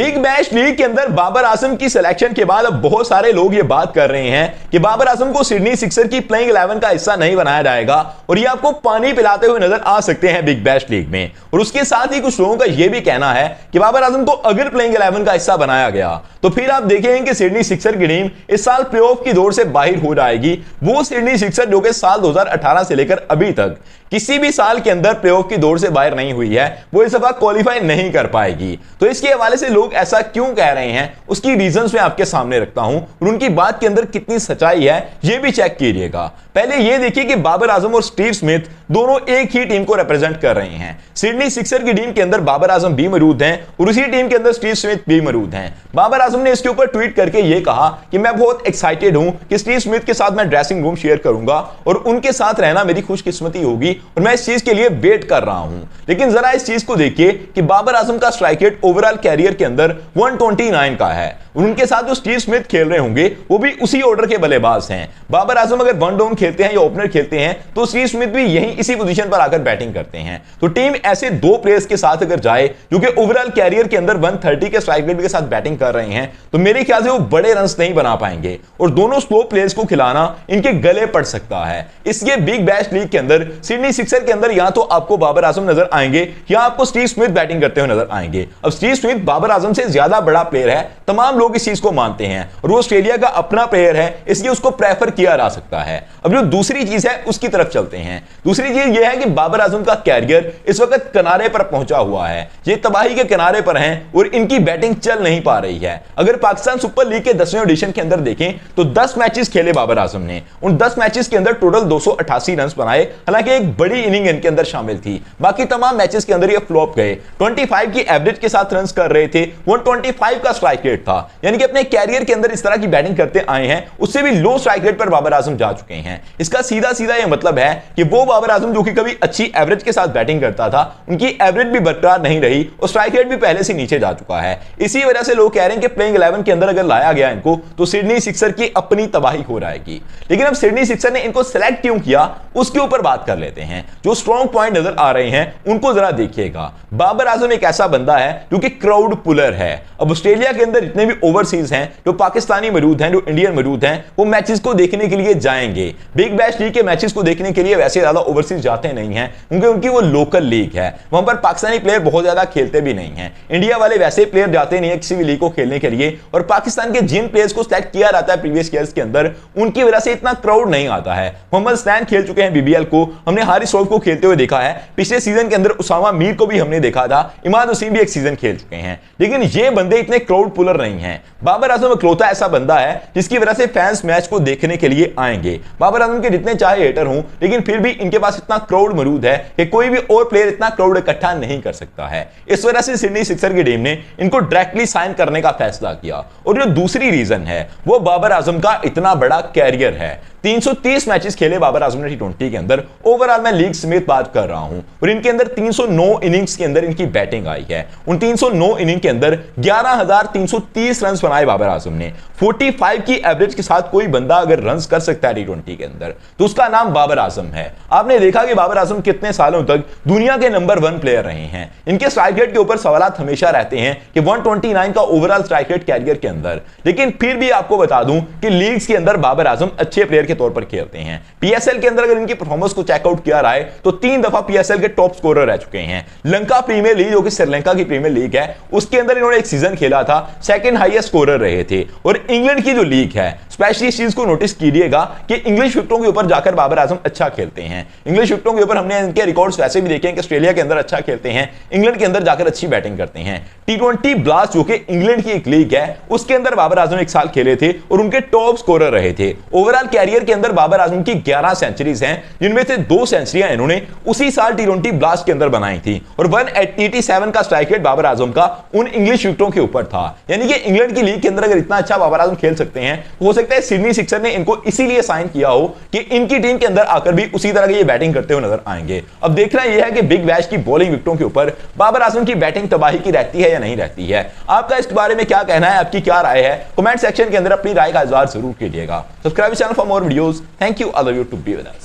Big bash league के अंदर बाबर आजम की सिलेक्शन के बाद अब बहुत सारे लोग ये बात कर रहे हैं कि बाबर आजम को सिडनी सिक्सर की प्लेइंग 11 का हिस्सा नहीं बनाया जाएगा और ये आपको पानी पिलाते हुए नजर आ सकते हैं बिग बैश लीग में। और उसके साथ ही कुछ लोगों का यह भी कहना है कि बाबर आजम को अगर प्लेइंग 11 का हिस्सा बनाया गया तो फिर आप देखेंगे कि सिडनी सिक्सर की टीम इस साल प्लेऑफ की दौड़ से बाहर हो जाएगी। वो सिडनी सिक्सर जो कि साल 2018 से लेकर अभी तक किसी भी साल के अंदर प्लेऑफ की दौड़ से बाहर नहीं हुई है, वो इस दफा क्वालिफाई नहीं कर पाएगी। तो इसके हवाले से लोग ऐसा क्यों कह रहे हैं उसकी रीजंस मैं आपके सामने रखता हूं और उनकी बात के अंदर कितनी सच्चाई है ये भी चेक कीजिएगा। पहले ये देखिए कि बाबर आजम और स्टीव स्मिथ दोनों एक ही टीम को रिप्रेजेंट कर रहे हैं। सिडनी सिक्सर की टीम के अंदर बाबर आजम भी मौजूद हैं और उसी टीम के अंदर स्टीव स्मिथ भी मौजूद हैं। बाबर आजम ने इसके ऊपर ट्वीट करके ये कहा कि मैं बहुत एक्साइटेड हूं कि स्टीव स्मिथ के साथ मैं ड्रेसिंग रूम शेयर करूंगा और उनके साथ रहना मेरी खुशकिस्मती होगी और मैं इस चीज के लिए वेट कर रहा हूं। लेकिन जरा इस चीज को देखिए कि बाबर आजम का स्ट्राइक रेट ओवरऑल कैरियर के अंदर 129 का है और उनके साथ जो स्टीव स्मिथ खेल रहे होंगे वो भी उसी ऑर्डर के बल्लेबाज हैं। बाबर आजम अगर वन डाउन खेलते हैं या ओपनर खेलते हैं तो स्टीव स्मिथ भी यहीं इसी पोजीशन पर आकर बैटिंग करते हैं। तो टीम ऐसे दो प्लेयर्स के साथ अगर जाए जो कि ओवरऑल कैरियर के अंदर 130 के स्ट्राइक रेट के साथ बैटिंग कर रहे हैं तो मेरे ख्याल से वो बड़े रन्स नहीं बना पाएंगे और दोनों स्लो प्लेयर्स को खिलाना इनके गले पड़ सकता है। इसलिए बिग बैश लीग के अंदर सिडनी सिक्सर के अंदर या तो आपको बाबर आजम नजर आएंगे या आपको स्टीव स्मिथ बैटिंग करते हुए नजर आएंगे। अब स्टीव स्मिथ बाबर आजम से ज्यादा बड़ा प्लेयर है, तमाम लोग इस चीज को मानते हैं और वो ऑस्ट्रेलिया का अपना प्लेयर है, इसलिए उसको प्रेफर किया जा सकता है। अब जो दूसरी चीज है उसकी तरफ चलते हैं। दूसरी चीज यह है कि बाबर आजम का कैरियर इस वक्त किनारे पर पहुंचा हुआ है, ये तबाही के किनारे पर हैं और इनकी बैटिंग चल नहीं पा रही है। अगर पाकिस्तान सुपर लीग के 10वें एडिशन के अंदर देखें तो 10 मैचेस खेले बाबर आजम ने, उन 10 मैचेस के अंदर टोटल 288 रन बनाए, हालांकि एक बड़ी इनिंग इनके अंदर शामिल थी। बाकी तमाम मैचेस के अंदर ये फ्लॉप गए। 25 की एवरेज के साथ रन कर रहे थे, 125 का स्ट्राइक रेट था, यानी कि अपने कैरियर के अंदर इस तरह की बैटिंग करते आए हैं, उससे भी लो स्ट्राइक रेट पर बाबर आजम जा चुके हैं। इसका सीधा सीधा यह मतलब है कि वो बाबर आजम जो कि कभी अच्छी एवरेज के साथ बैटिंग करता था, उनकी एवरेज भी बरकरार नहीं रही और स्ट्राइक रेट भी पहले से नीचे जा चुका है। इसी वजह से लोग कह रहे हैं कि प्लेइंग 11 के अंदर अगर लाया गया इनको तो सिडनी सिक्सर की अपनी तबाही हो जाएगी। लेकिन अब सिडनी सिक्सर ने इनको सेलेक्ट क्यों किया उसके ऊपर बात कर लेते हैं। जो स्ट्रॉन्ग पॉइंट नजर आ रहे हैं उनको जरा देखिएगा। बाबर आजम एक ऐसा बंदा है जो कि क्राउड पुलर है। अब ऑस्ट्रेलिया के अंदर जितने भी ओवरसीज हैं, जो पाकिस्तानी मौजूद हैं, जो इंडियन मौजूद हैं, वो मैचेस को देखने के लिए जाएंगे। बिग बैश लीग के मैचेस को देखने के लिए वैसे ज्यादा ओवरसीज जाते नहीं हैं क्योंकि उनकी वो लोकल लीग है, वहां पर पाकिस्तानी प्लेयर बहुत ज्यादा खेलते भी नहीं हैं। इंडिया वाले वैसे प्लेयर जाते नहीं है किसी भी लीग को खेलने के लिए और पाकिस्तान के जिन प्लेयर्स को सिलेक्ट किया जाता है प्रीवियस ईयर्स के अंदर उनकी वजह से इतना क्राउड नहीं आता है। मोहम्मद स्टैन खेल चुके हैं बीबीएल को, हमने हारिस रऊफ को खेलते हुए देखा है, पिछले सीजन के अंदर उसामा मीर को भी हमने देखा था, इमाद वसीम भी एक सीजन खेल चुके हैं। लेकिन ये बंदे इतने क्राउड पुलर नहीं हैं। बाबर आजम इकलौता ऐसा बंदा है जिसकी वजह से फैंस मैच को देखने के लिए आएंगे। बाबर आजम के जितने चाहे हेटर हों लेकिन फिर भी इनके पास इतना क्राउड मौजूद है कि कोई भी और प्लेयर इतना क्राउड इकट्ठा नहीं कर सकता है। इस वजह से सिडनी सिक्सर की टीम ने इनको डायरेक्टली साइन करने का फैसला किया। और जो दूसरी रीजन है वो बाबर आजम का इतना बड़ा कैरियर है। 330 मैचेस खेले बाबर आजम ने टी20 के अंदर, ओवरऑल मैं लीग समेत बात कर रहा हूं और इनके अंदर 309 इनिंग्स के अंदर इनकी बैटिंग आई है। उन 309 इनिंग के अंदर 11,330 रन बनाए बाबर आजम ने। 45 की एवरेज के साथ कोई बंदा अगर रन कर सकता है टी20 के अंदर तो उसका नाम बाबर आजम है। आपने देखा कि बाबर आजम कितने सालों तक दुनिया के नंबर 1 प्लेयर रहे हैं। इनके स्ट्राइक रेट के ऊपर सवाल हमेशा रहते हैं कि 129 का ओवरऑल स्ट्राइक रेट कैरियर के अंदर, लेकिन फिर भी आपको बता दूं कि लीग्स के अंदर बाबर आजम अच्छे प्लेयर के तौर पर खेलते हैं। पीएसएल के अंदर अगर इनकी परफॉर्मेंस को चेकआउट किया रहा है तो 3 दफा पीएसएल के टॉप स्कोरर रह चुके हैं। लंका प्रीमियर लीग जो कि श्रीलंका की प्रीमियर लीग है उसके अंदर इन्होंने एक सीजन खेला था, सेकंड हाईएस्ट स्कोरर रहे थे। और इंग्लैंड की जो लीग है स्पेशली इस चीज को नोटिस कीजिएगा कि इंग्लिश विकेटों के ऊपर जाकर बाबर आजम अच्छा खेलते हैं। इंग्लिश विकेटों के ऊपर हमने इनके रिकॉर्ड्स वैसे भी देखे हैं कि ऑस्ट्रेलिया के अंदर अच्छा खेलते हैं, इंग्लैंड के अंदर जाकर अच्छी बैटिंग करते हैं। टी20 ब्लास्ट जो कि इंग्लैंड की एक लीग है उसके अंदर बाबर आजम एक साल खेले थे और उनके टॉप स्कोरर रहे थे। ओवरऑल कैरियर के अंदर बाबर आजम की 11 सेंचुरीज हैं जिनमें से 2 सेंचुरियां इन्होंने उसी साल टी20 ब्लास्ट के अंदर बनाई थी और 187 का स्ट्राइक रेट बाबर आजम का उन इंग्लिश विकेटों के ऊपर था। यानी कि इंग्लैंड की लीग के अंदर अगर इतना अच्छा बाबर आजम खेल सकते हैं तो हो सकता है सिडनी सिक्सर ने इनको इसीलिए साइन किया हो कि इनकी टीम के अंदर आकर भी उसी तरह की ये बैटिंग करते हुए नजर आएंगे। अब देखना यह है कि बिग बैश की बॉलिंग विकेटों के ऊपर बाबर आजम की बैटिंग तबाही की रहती है या नहीं रहती है। आपका इस बारे में क्या कहना है, आपकी क्या राय है, कमेंट सेक्शन के अंदर अपनी राय का इजहार जरूर कीजिएगा। Subscribe channel for more videos. Thank you, I love you to be with us.